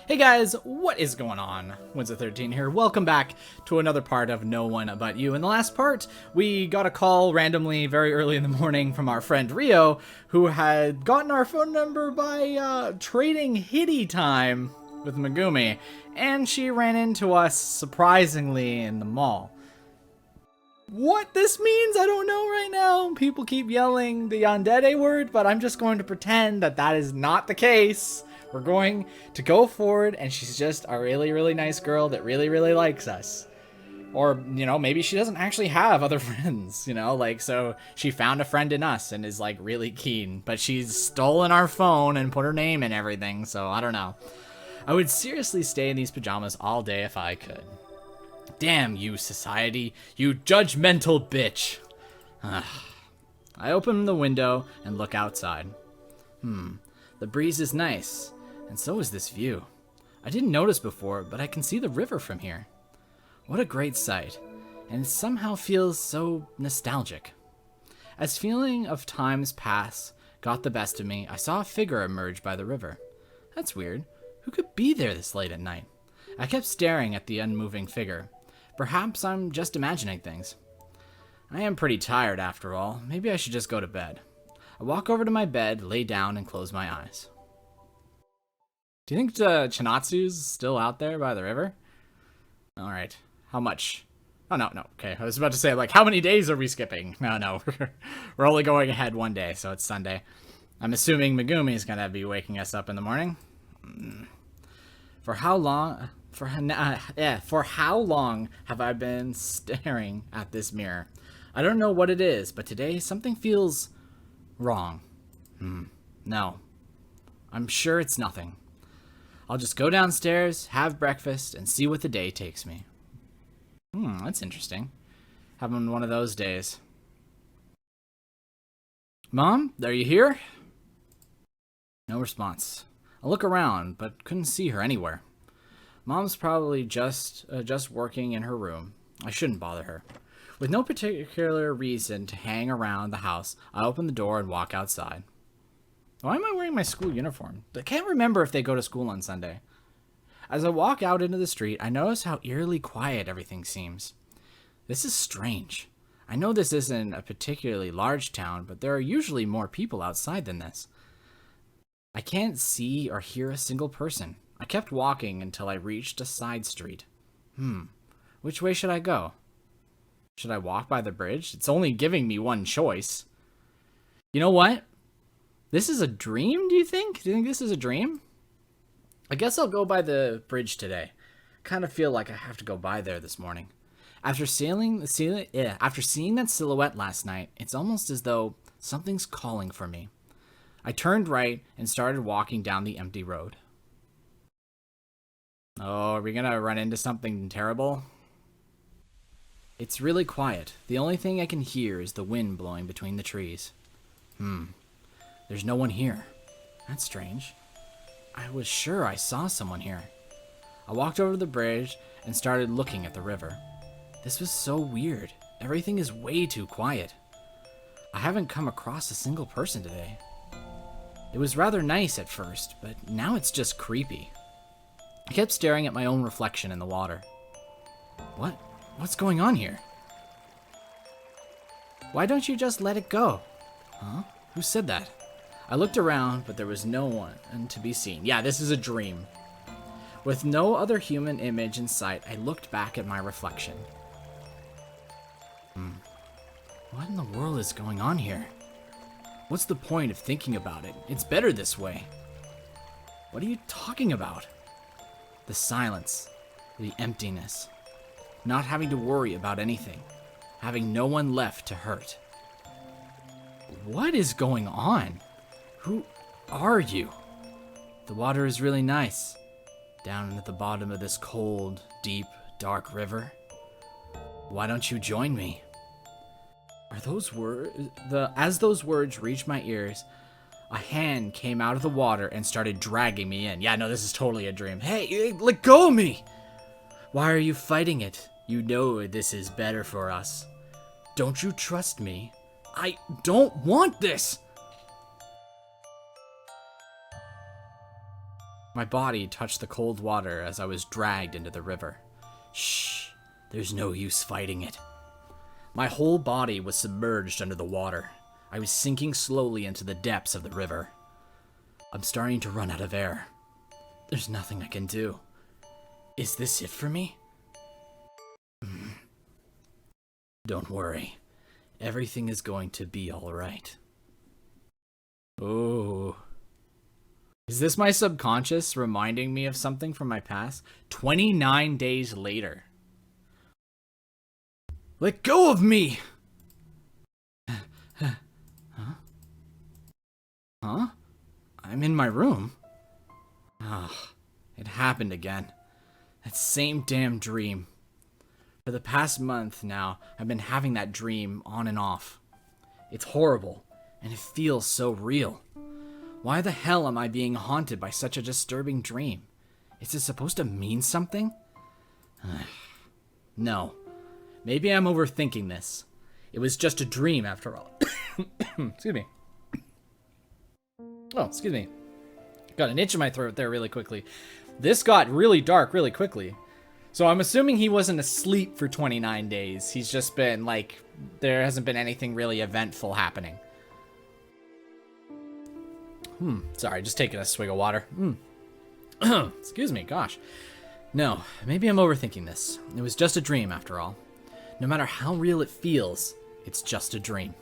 Hey guys, what is going on? WinslettXIII here. Welcome back to another part of No One But You. In the last part, we got a call randomly very early in the morning from our friend Rio, who had gotten our phone number by trading hitty time with Megumi, and she ran into us surprisingly in the mall. What this means, I don't know right now. People keep yelling the yandere word, but I'm just going to pretend that that is not the case. We're going to go forward, and she's just a really, really nice girl that really, really likes us. Or, you know, maybe she doesn't actually have other friends, you know, like, so she found a friend in us and is, like, really keen. But she's stolen our phone and put her name in everything, so I don't know. I would seriously stay in these pajamas all day if I could. Damn you, society, you judgmental bitch. I open the window and look outside. The breeze is nice. And so is this view. I didn't notice before, but I can see the river from here. What a great sight, and it somehow feels so nostalgic. As feeling of times past got the best of me, I saw a figure emerge by the river. That's weird. Who could be there this late at night? I kept staring at the unmoving figure. Perhaps I'm just imagining things. I am pretty tired after all. Maybe I should just go to bed. I walk over to my bed, lay down, and close my eyes. Do you think Chinatsu's still out there by the river? Alright. How much? Oh, no. Okay. I was about to say, like, how many days are we skipping? No. We're only going ahead one day, so it's Sunday. I'm assuming Megumi's gonna be waking us up in the morning. For how long have I been staring at this mirror? I don't know what it is, but today something feels wrong. No. I'm sure it's nothing. I'll just go downstairs, have breakfast, and see what the day takes me. That's interesting. Having one of those days. Mom, are you here? No response. I look around, but couldn't see her anywhere. Mom's probably just working in her room. I shouldn't bother her. With no particular reason to hang around the house, I open the door and walk outside. Why am I wearing my school uniform? I can't remember if they go to school on Sunday. As I walk out into the street, I notice how eerily quiet everything seems. This is strange. I know this isn't a particularly large town, but there are usually more people outside than this. I can't see or hear a single person. I kept walking until I reached a side street. Which way should I go? Should I walk by the bridge? It's only giving me one choice. You know what? This is a dream, do you think? Do you think this is a dream? I guess I'll go by the bridge today. I kind of feel like I have to go by there this morning. After seeing that silhouette last night, it's almost as though something's calling for me. I turned right and started walking down the empty road. Oh, are we gonna run into something terrible? It's really quiet. The only thing I can hear is the wind blowing between the trees. There's no one here. That's strange. I was sure I saw someone here. I walked over to the bridge and started looking at the river. This was so weird. Everything is way too quiet. I haven't come across a single person today. It was rather nice at first, but now it's just creepy. I kept staring at my own reflection in the water. What's going on here? Why don't you just let it go? Huh? Who said that? I looked around, but there was no one to be seen. Yeah, this is a dream. With no other human image in sight, I looked back at my reflection. What in the world is going on here? What's the point of thinking about it? It's better this way. What are you talking about? The silence, the emptiness, not having to worry about anything, having no one left to hurt. What is going on? Who are you? The water is really nice, down at the bottom of this cold, deep, dark river. Why don't you join me? Are those words? As those words reached my ears, a hand came out of the water and started dragging me in. Yeah, no, this is totally a dream. Hey, let go of me! Why are you fighting it? You know this is better for us. Don't you trust me? I don't want this! My body touched the cold water as I was dragged into the river. Shh, there's no use fighting it. My whole body was submerged under the water. I was sinking slowly into the depths of the river. I'm starting to run out of air. There's nothing I can do. Is this it for me? Don't worry. Everything is going to be alright. Oh. Is this my subconscious reminding me of something from my past? 29 days later. Let go of me! Huh? Huh? I'm in my room. Ah, it happened again. That same damn dream. For the past month now, I've been having that dream on and off. It's horrible, and it feels so real. Why the hell am I being haunted by such a disturbing dream? Is it supposed to mean something? No. Maybe I'm overthinking this. It was just a dream after all. Excuse me. Oh, excuse me. Got an itch in my throat there really quickly. This got really dark really quickly. So I'm assuming he wasn't asleep for 29 days. He's just been, like, there hasn't been anything really eventful happening. Sorry, just taking a swig of water. Excuse me, gosh. No, maybe I'm overthinking this. It was just a dream after all. No matter how real it feels, it's just a dream.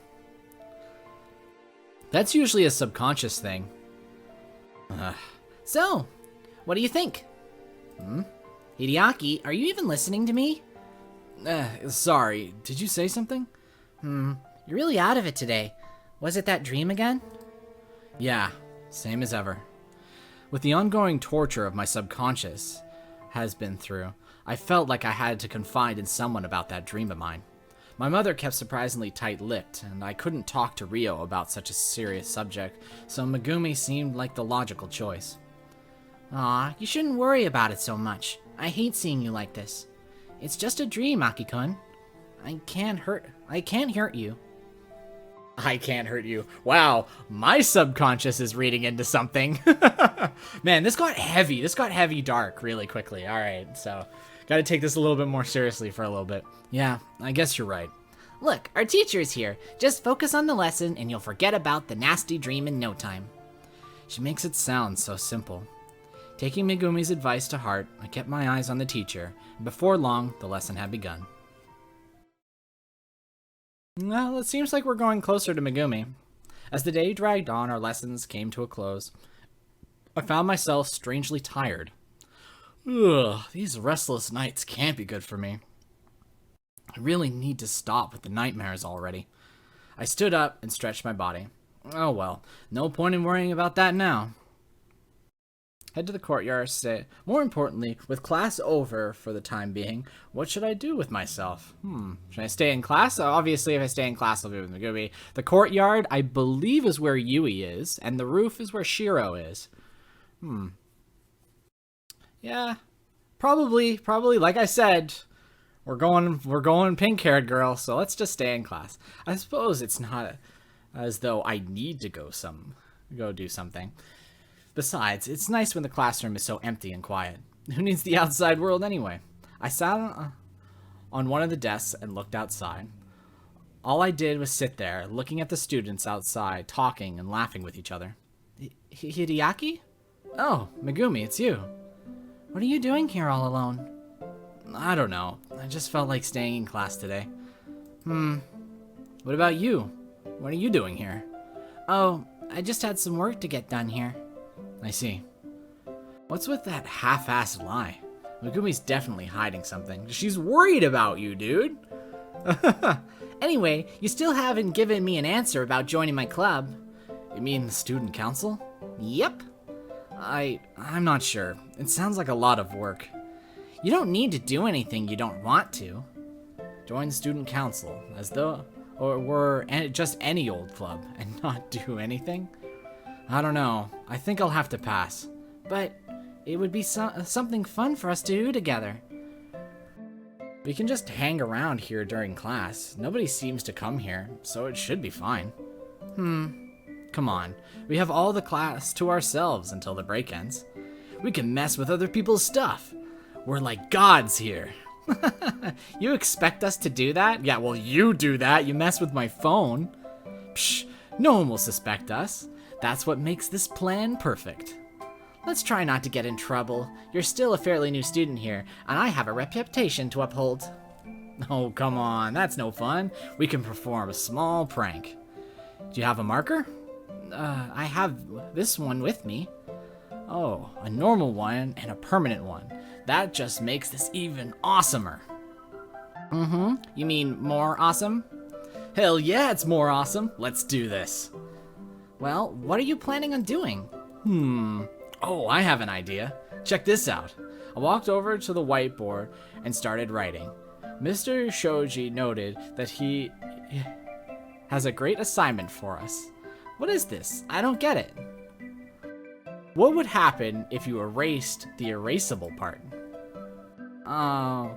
That's usually a subconscious thing. So, what do you think? Hideaki, are you even listening to me? Sorry, did you say something? You're really out of it today. Was it that dream again? Yeah, same as ever. With the ongoing torture of my subconscious has been through, I felt like I had to confide in someone about that dream of mine. My mother kept surprisingly tight-lipped, and I couldn't talk to Rio about such a serious subject, so Megumi seemed like the logical choice. Aw, you shouldn't worry about it so much. I hate seeing you like this. It's just a dream, Aki-kun. I can't hurt you. I can't hurt you. Wow, my subconscious is reading into something. Man, this got heavy. This got heavy dark really quickly. All right, so gotta take this a little bit more seriously for a little bit. Yeah, I guess you're right. Look, our teacher is here. Just focus on the lesson and you'll forget about the nasty dream in no time. She makes it sound so simple. Taking Megumi's advice to heart, I kept my eyes on the teacher, and before long, the lesson had begun. Well, it seems like we're going closer to Megumi. As the day dragged on, our lessons came to a close. I found myself strangely tired. Ugh, these restless nights can't be good for me. I really need to stop with the nightmares already. I stood up and stretched my body. Oh well, no point in worrying about that now. Head to the courtyard, say, more importantly, with class over for the time being, what should I do with myself? Should I stay in class? Obviously, if I stay in class, I'll be with Megumi. The courtyard, I believe, is where Yui is, and the roof is where Shiro is. Yeah, probably, like I said, we're going pink-haired girl, so let's just stay in class. I suppose it's not as though I need to go do something. Besides, it's nice when the classroom is so empty and quiet. Who needs the outside world anyway? I sat on one of the desks and looked outside. All I did was sit there, looking at the students outside, talking and laughing with each other. Hideaki? Oh, Megumi, it's you. What are you doing here all alone? I don't know. I just felt like staying in class today. What about you? What are you doing here? Oh, I just had some work to get done here. I see. What's with that half-assed lie? Megumi's definitely hiding something. She's worried about you, dude. Anyway, you still haven't given me an answer about joining my club. You mean the student council? Yep. I'm not sure. It sounds like a lot of work. You don't need to do anything you don't want to. Join the student council, as though or were just any old club, and not do anything? I don't know. I think I'll have to pass. But it would be something fun for us to do together. We can just hang around here during class. Nobody seems to come here, so it should be fine. Come on. We have all the class to ourselves until the break ends. We can mess with other people's stuff. We're like gods here. You expect us to do that? Yeah, well, you do that. You mess with my phone. Psh, no one will suspect us. That's what makes this plan perfect. Let's try not to get in trouble. You're still a fairly new student here, and I have a reputation to uphold. Oh, come on. That's no fun. We can perform a small prank. Do you have a marker? I have this one with me. Oh, a normal one and a permanent one. That just makes this even awesomer. Mm-hmm. You mean more awesome? Hell yeah, it's more awesome. Let's do this. Well, what are you planning on doing? Oh, I have an idea. Check this out. I walked over to the whiteboard and started writing. Mr. Shoji noted that he has a great assignment for us. What is this? I don't get it. What would happen if you erased the erasable part? Oh.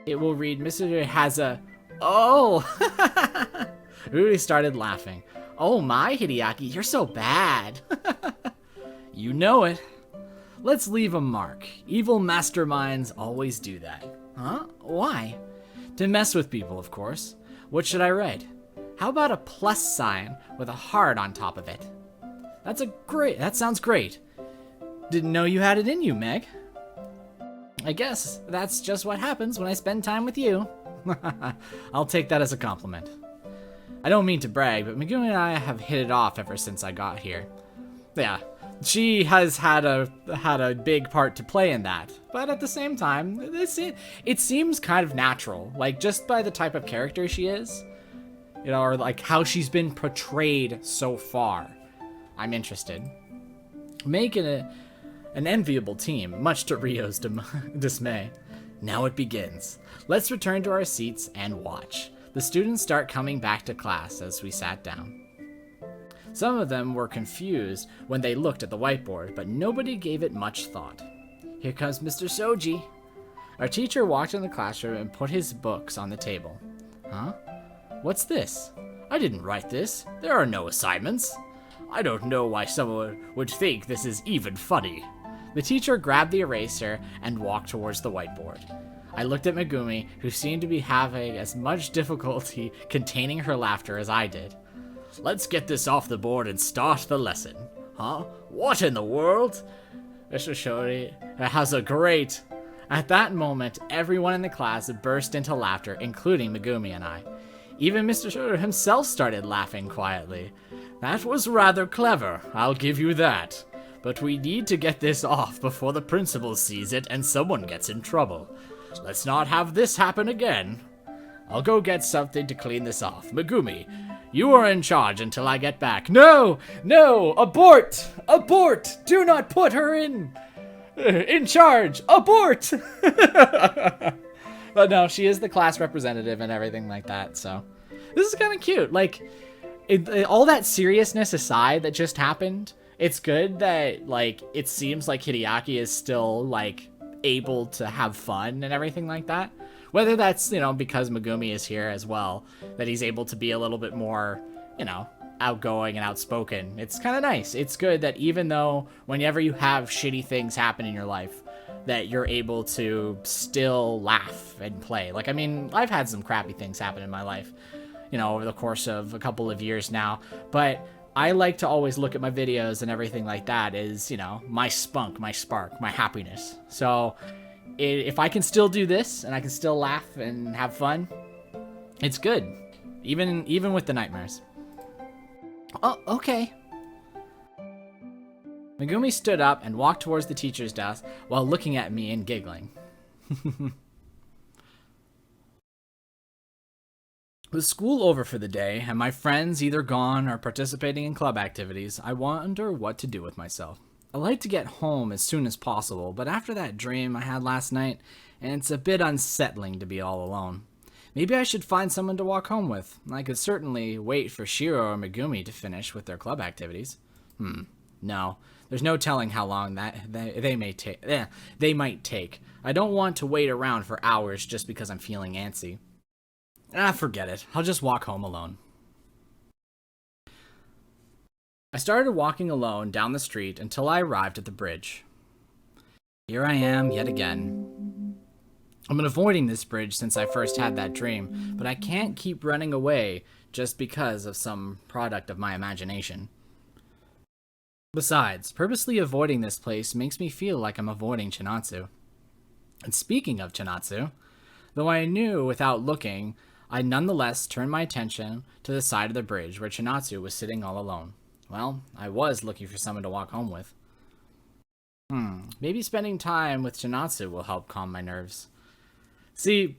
It will read, Mr. has a... Oh! Rudy started laughing. Oh my, Hideaki, you're so bad. You know it. Let's leave a mark. Evil masterminds always do that. Huh? Why? To mess with people, of course. What should I write? How about a plus sign with a heart on top of it? That sounds great. Didn't know you had it in you, Meg. I guess that's just what happens when I spend time with you. I'll take that as a compliment. I don't mean to brag, but Megumi and I have hit it off ever since I got here. Yeah, she has had a big part to play in that, but at the same time, it seems kind of natural, like just by the type of character she is, you know, or like how she's been portrayed so far. I'm interested. Making an enviable team, much to Rio's dismay. Now it begins. Let's return to our seats and watch. The students start coming back to class as we sat down. Some of them were confused when they looked at the whiteboard, but nobody gave it much thought. Here comes Mr. Shoji. Our teacher walked in the classroom and put his books on the table. Huh? What's this? I didn't write this. There are no assignments. I don't know why someone would think this is even funny. The teacher grabbed the eraser and walked towards the whiteboard. I looked at Megumi, who seemed to be having as much difficulty containing her laughter as I did. Let's get this off the board and start the lesson. Huh? What in the world? Mr. Shoji has a great... At that moment, everyone in the class burst into laughter, including Megumi and I. Even Mr. Shoji himself started laughing quietly. That was rather clever, I'll give you that. But we need to get this off before the principal sees it and someone gets in trouble. Let's not have this happen again. I'll go get something to clean this off. Megumi, you are in charge until I get back. No! No! Abort! Abort! Do not put her in charge! Abort! But no, she is the class representative and everything like that, so... This is kind of cute. Like, all that seriousness aside that just happened, it's good that, like, it seems like Hideaki is still, like, able to have fun and everything like that. Whether that's, you know, because Megumi is here as well, that he's able to be a little bit more, you know, outgoing and outspoken. It's kind of nice. It's good that even though whenever you have shitty things happen in your life, that you're able to still laugh and play. Like, I mean, I've had some crappy things happen in my life, you know, over the course of a couple of years now, but I like to always look at my videos and everything like that as, you know, my spunk, my spark, my happiness. So if I can still do this and I can still laugh and have fun, it's good. Even with the nightmares. Oh, okay. Megumi stood up and walked towards the teacher's desk while looking at me and giggling. With school over for the day, and my friends either gone or participating in club activities, I wonder what to do with myself. I like to get home as soon as possible, but after that dream I had last night, and it's a bit unsettling to be all alone. Maybe I should find someone to walk home with. I could certainly wait for Shiro or Megumi to finish with their club activities. No. There's no telling how long they might take. I don't want to wait around for hours just because I'm feeling antsy. Forget it. I'll just walk home alone. I started walking alone down the street until I arrived at the bridge. Here I am yet again. I've been avoiding this bridge since I first had that dream, but I can't keep running away just because of some product of my imagination. Besides, purposely avoiding this place makes me feel like I'm avoiding Chinatsu. And speaking of Chinatsu, though I knew without looking, I nonetheless turned my attention to the side of the bridge where Chinatsu was sitting all alone. Well, I was looking for someone to walk home with. Maybe spending time with Chinatsu will help calm my nerves. See,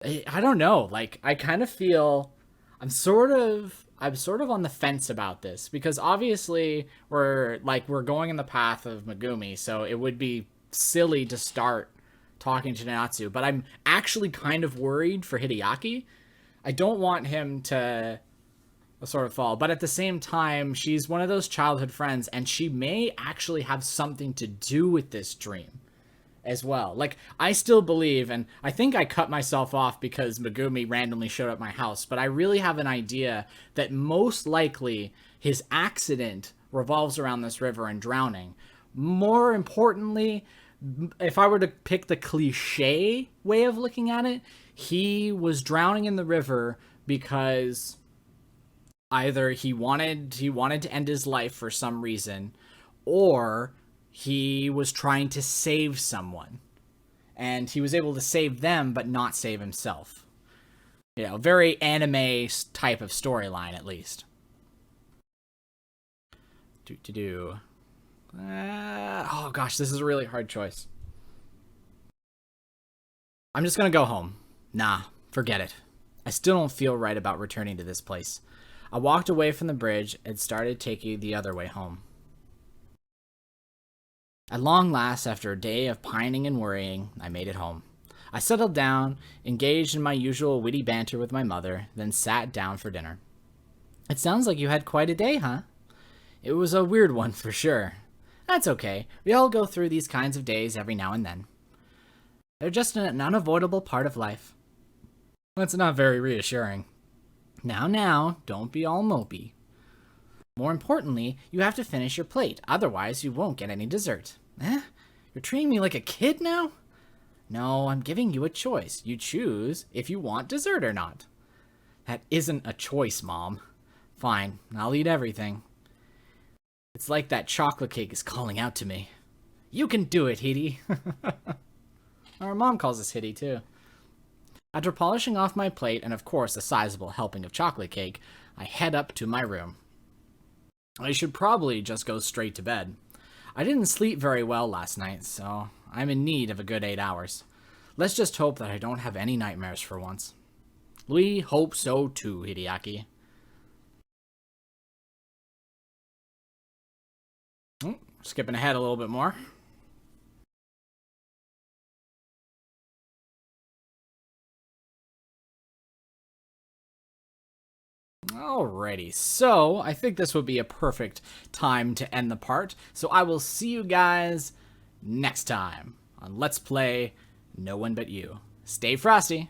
I don't know, like, I kind of feel I'm sort of on the fence about this, because obviously we're going in the path of Megumi, so it would be silly to start talking to Chinatsu, but I'm actually kind of worried for Hideaki. I don't want him to sort of fall, but at the same time, she's one of those childhood friends, and she may actually have something to do with this dream as well. Like, I still believe, and I think I cut myself off because Megumi randomly showed up at my house, but I really have an idea that most likely his accident revolves around this river and drowning. More importantly, if I were to pick the cliche way of looking at it, he was drowning in the river because either he wanted to end his life for some reason, or he was trying to save someone, and he was able to save them but not save himself. You know, very anime type of storyline, at least. Oh gosh, this is a really hard choice. I'm just gonna go home. Nah, forget it. I still don't feel right about returning to this place. I walked away from the bridge and started taking the other way home. At long last, after a day of pining and worrying, I made it home. I settled down, engaged in my usual witty banter with my mother, then sat down for dinner. It sounds like you had quite a day, huh? It was a weird one for sure. That's okay. We all go through these kinds of days every now and then. They're just an unavoidable part of life. That's not very reassuring. Now, don't be all mopey. More importantly, you have to finish your plate, otherwise you won't get any dessert. Eh? You're treating me like a kid now? No, I'm giving you a choice. You choose if you want dessert or not. That isn't a choice, Mom. Fine, I'll eat everything. It's like that chocolate cake is calling out to me. You can do it, Hidi. Our mom calls us Hidi, too. After polishing off my plate, and of course a sizable helping of chocolate cake, I head up to my room. I should probably just go straight to bed. I didn't sleep very well last night, so I'm in need of a good 8 hours. Let's just hope that I don't have any nightmares for once. We hope so too, Hideaki. Skipping ahead a little bit more. Alrighty, so I think this would be a perfect time to end the part. So I will see you guys next time on Let's Play No One But You. Stay frosty!